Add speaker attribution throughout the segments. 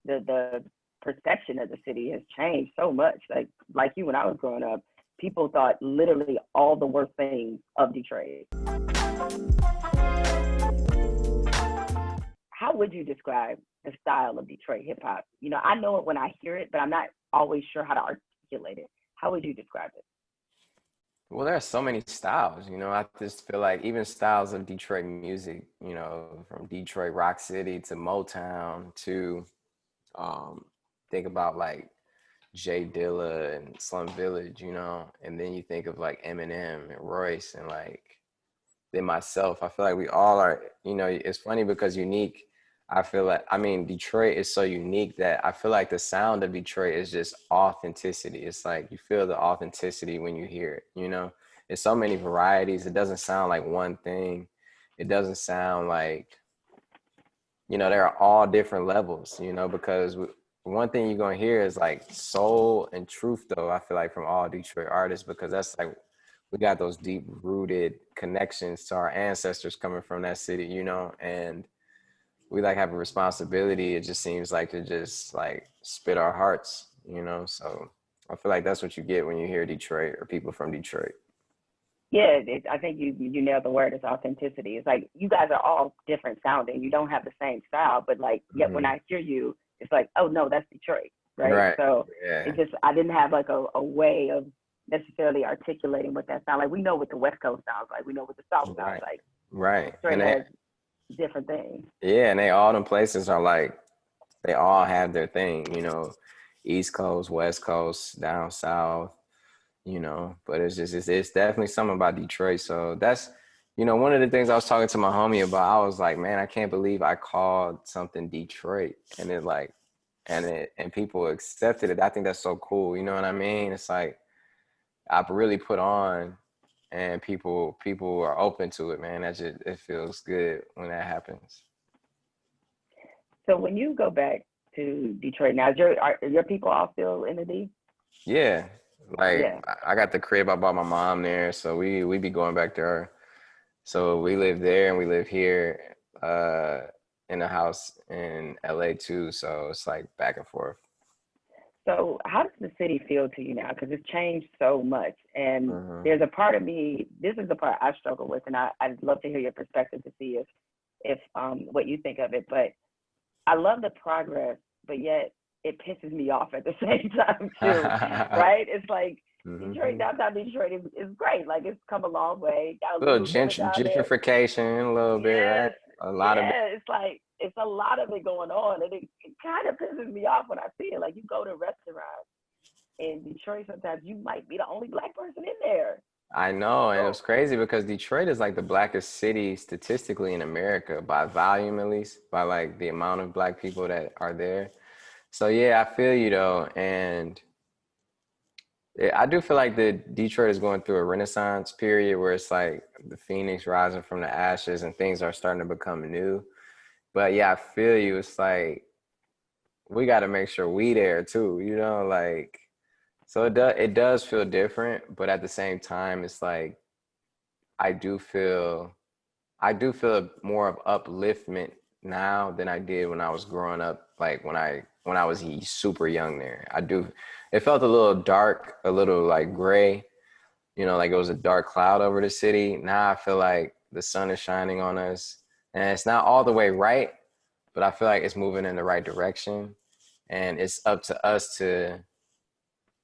Speaker 1: the perception of the city has changed so much. Like you, when I was growing up, people thought literally all the worst things of Detroit. How would you describe the style of Detroit hip hop? You know, I know it when I hear it, but I'm not always sure how to articulate it. How would you describe it?
Speaker 2: Well, there are so many styles, you know. I just feel like even styles of Detroit music, you know, from Detroit Rock City to Motown to um, think about like Jay Dilla and Slum Village, you know, and then you think of like Eminem and Royce and like then myself. I feel like we all are, you know, it's funny because unique. I feel like, I mean, Detroit is so unique that I feel like the sound of Detroit is just authenticity. It's like you feel the authenticity when you hear it, you know? There's so many varieties. It doesn't sound like one thing. It doesn't sound like, you know, there are all different levels, you know, because one thing you're going to hear is like soul and truth, though, I feel like from all Detroit artists, because that's like, we got those deep rooted connections to our ancestors coming from that city, you know, and we like have a responsibility. It just seems like to just like spit our hearts, you know? So I feel like that's what you get when you hear Detroit or people from Detroit.
Speaker 1: Yeah, I think you nailed the word. It's authenticity. It's like you guys are all different sounding. You don't have the same style, but like yet when I hear you, it's like, oh no, that's Detroit, right?
Speaker 2: Right.
Speaker 1: So
Speaker 2: Yeah.
Speaker 1: it just I didn't have like a way of necessarily articulating what that sounds like. We know what the West Coast sounds like. We know what the South sounds
Speaker 2: Right.
Speaker 1: like.
Speaker 2: Right.
Speaker 1: Detroit has different things.
Speaker 2: Yeah, and they all them places are like they all have their thing, you know, East Coast, West Coast, down south, you know, but it's definitely something about Detroit. So that's, you know, one of the things I was talking to my homie about. I was like, man, I can't believe I called something Detroit, and it like and people accepted it. I think that's so cool. You know what I mean? It's like I've really put on and people are open to it, man. That just it feels good when that happens.
Speaker 1: So when you go back to Detroit now, are your people all still in the D?
Speaker 2: Yeah, like
Speaker 1: Yeah.
Speaker 2: I got the crib. I bought my mom there, so we be going back there. So we live there and we live here in a house in LA too. So it's like back and forth.
Speaker 1: So how does the city feel to you now? Because it's changed so much. And
Speaker 2: Hmm.
Speaker 1: there's a part of me, this is the part I struggle with, and I'd love to hear your perspective to see if what you think of it. But I love the progress, but yet it pisses me off at the same time too, right? It's like Detroit,
Speaker 2: Hmm.
Speaker 1: downtown Detroit is great. Like it's come a long way. Got
Speaker 2: A
Speaker 1: a
Speaker 2: little
Speaker 1: little village down there.
Speaker 2: gentrification, a little bit, right?
Speaker 1: Yes,
Speaker 2: A lot of it.
Speaker 1: yeah. It's like it's a lot of it going on, and it kind of pisses me off when I see it. Like you go to restaurants in Detroit, sometimes you might be the only black person in there.
Speaker 2: I know, and it
Speaker 1: Oh,
Speaker 2: was crazy because Detroit is like the blackest city statistically in America by volume, at least by like the amount of black people that are there. So yeah, I feel you though, and I do feel like the Detroit is going through a renaissance period where it's like the phoenix rising from the ashes and things are starting to become new. But yeah, I feel you. It's like we got to make sure we there too, you know, like so it does feel different, but at the same time, it's like I do feel I do feel more of upliftment now than I did when I was growing up, like when I was super young there. I do it felt a little dark, a little like gray, you know, like it was a dark cloud over the city. Now I feel like the sun is shining on us. And it's not all the way right, but I feel like it's moving in the right direction. And it's up to us to,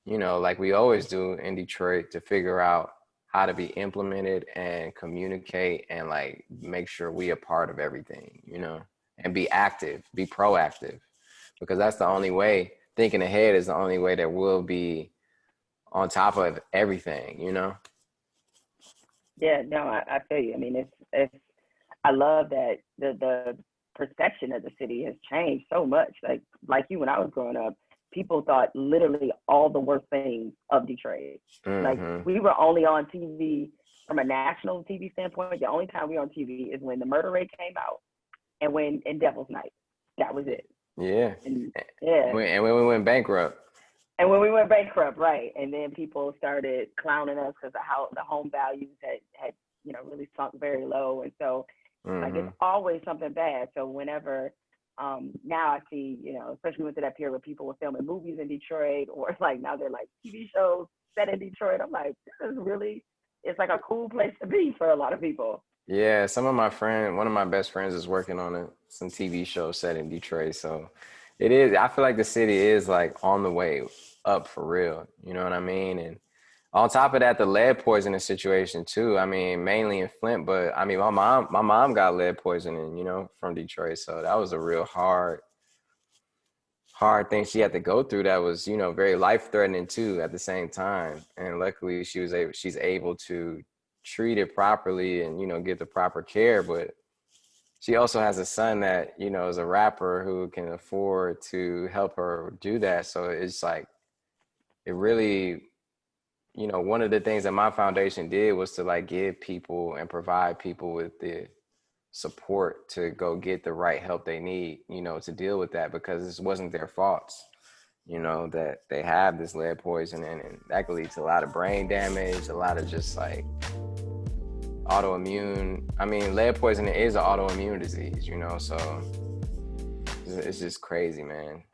Speaker 2: you know, like we always do in Detroit, to figure out how to be implemented and communicate and like make sure we are part of everything, you know, and be active, be proactive, because that's the only way. Thinking ahead is the only way that we'll be on top of everything, you know?
Speaker 1: yeah, no, I feel you. I mean, it's I love that the perception of the city has changed so much. Like you, when I was growing up, people thought literally all the worst things of Detroit. Like
Speaker 2: Hmm.
Speaker 1: we were only on TV from a national TV standpoint. The only time we were on TV is when the murder rate came out and when in Devil's Night. That was it.
Speaker 2: Yeah.
Speaker 1: And
Speaker 2: And
Speaker 1: yeah,
Speaker 2: when we went bankrupt.
Speaker 1: and when we went bankrupt, right? And then people started clowning us because of how the home values had really sunk very low, and so like it's
Speaker 2: Hmm.
Speaker 1: always something bad. So whenever Now I see, especially went through that period where people were filming movies in Detroit, or like now they're like TV shows set in Detroit. I'm like, this is really, it's like a cool place to be for a lot of people.
Speaker 2: Yeah, one of my best friends is working on some TV show set in Detroit. So it is, I feel like the city is like on the way up for real. You know what I mean? And on top of that, the lead poisoning situation too. I mean, mainly in Flint, but I mean, my mom got lead poisoning, from Detroit. So that was a real hard thing she had to go through that was, very life threatening too at the same time. And luckily she's able to treat it properly and, get the proper care. But she also has a son that, is a rapper who can afford to help her do that. So it's like, it really, one of the things that my foundation did was to like give people and provide people with the support to go get the right help they need, to deal with that, because this wasn't their faults, that they have this lead poisoning, and that could lead to a lot of brain damage, a lot of just like autoimmune. I mean, lead poisoning is an autoimmune disease, so it's just crazy, man.